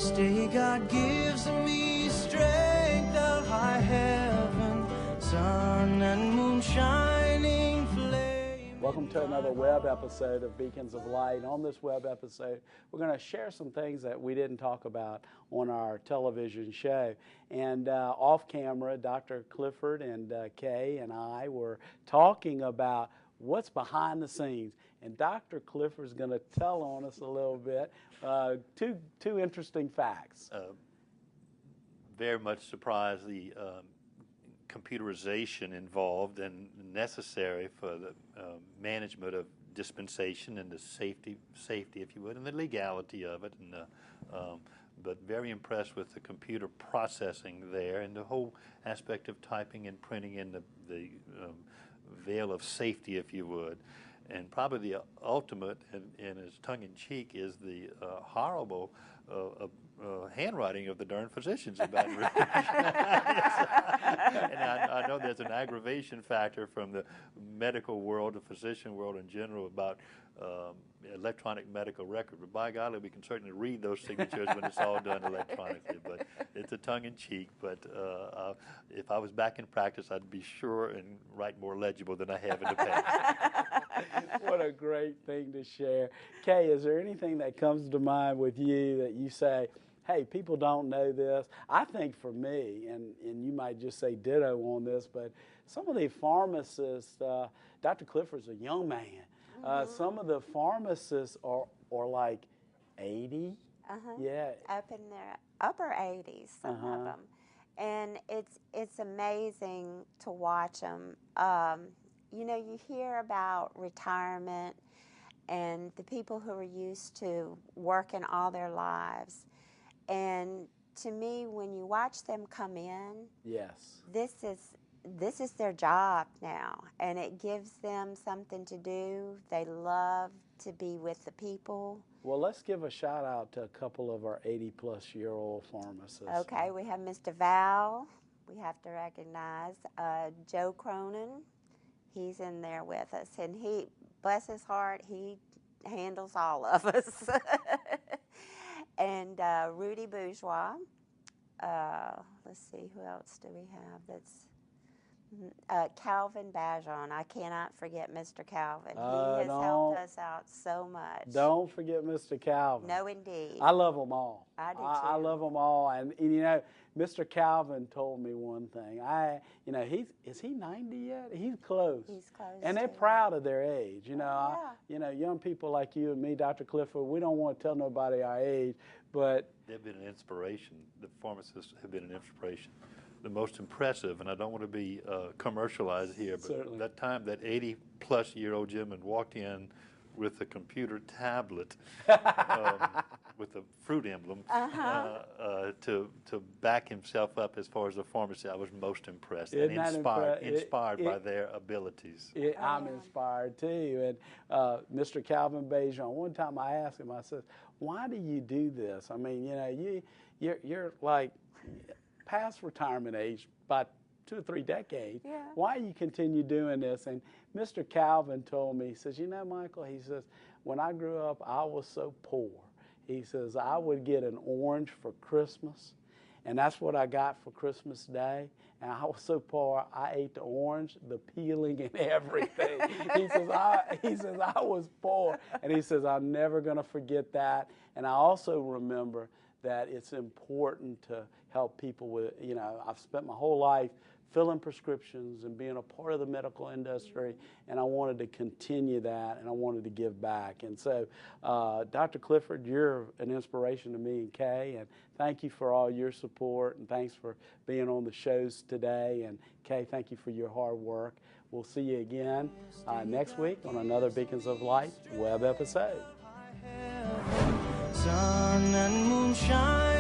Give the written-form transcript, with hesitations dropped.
This day God gives me strength of high heaven, sun and moon shining flame. Welcome to another web episode of Beacons of Light. On this web episode, we're going to share some things that we didn't talk about on our television show. And off camera, Dr. Clifford and Kay and I were talking about what's behind the scenes. And Dr. Clifford's going to tell on us a little bit two interesting facts. Very much surprised the computerization involved and necessary for the management of dispensation and the safety, if you would, and the legality of it. And but very impressed with the computer processing there and the whole aspect of typing and printing in the veil of safety, if you would. And probably the ultimate, and as tongue-in-cheek, is the horrible handwriting of the darn physicians in Baton Rouge. And I know there's an aggravation factor from the medical world, the physician world in general, about electronic medical record. But by golly, we can certainly read those signatures when it's all done electronically. But it's a tongue-in-cheek. But if I was back in practice, I'd be sure and write more legible than I have in the past. What a great thing to share. Kay, is there anything that comes to mind with you that you say, hey, people don't know this? I think for me, and you might just say ditto on this, but some of the pharmacists, Dr. Clifford's a young man. Some of the pharmacists are like 80. Yeah. Up in their upper 80s, some of them. And it's amazing to watch them. You know, you hear about retirement and the people who are used to working all their lives. And to me, when you watch them come in, yes, this is their job now, and it gives them something to do. They love to be with the people. Well, let's give a shout out to a couple of our 80-plus-year-old pharmacists. Okay, we have Mr. Val. We have to recognize Joe Cronin. He's in there with us, and he, bless his heart, he handles all of us. And Rudy Bourgeois. Let's see, who else do we have? That's Calvin Bajon. I cannot forget Mr. Calvin. He has helped us out so much. Don't forget Mr. Calvin. No, indeed. I love them all. I do too. I love them all. And you know, Mr. Calvin told me one thing. Is he 90 yet? He's close. He's close. And they're proud of their age. You know, young people like you and me, Dr. Clifford, we don't want to tell nobody our age, but they've been an inspiration. The pharmacists have been an inspiration. The most impressive, and I don't want to be commercialized here, but certainly, that time that 80-plus-year-old gentleman walked in with a computer tablet with a fruit emblem to back himself up as far as a pharmacy, I was most impressed and inspired by their abilities. I'm inspired too. And Mr. Calvin Bajon, one time I asked him, I said, why do you do this? I mean, you know, you're like past retirement age, about 2 or 3 decades. Yeah. Why you continue doing this? And Mr. Calvin told me, he says, you know, Michael, he says, when I grew up, I was so poor. He says, I would get an orange for Christmas, and that's what I got for Christmas Day. And I was so poor, I ate the orange, the peeling, and everything. He says, I was poor. And he says, I'm never going to forget that. And I also remember that it's important to help people with, you know, I've spent my whole life filling prescriptions and being a part of the medical industry, and I wanted to continue that, and I wanted to give back. And so, Dr. Clifford, you're an inspiration to me and Kay, and thank you for all your support, and thanks for being on the shows today. And Kay, thank you for your hard work. We'll see you again next week on another Beacons of Light web episode. Sun and moon shine.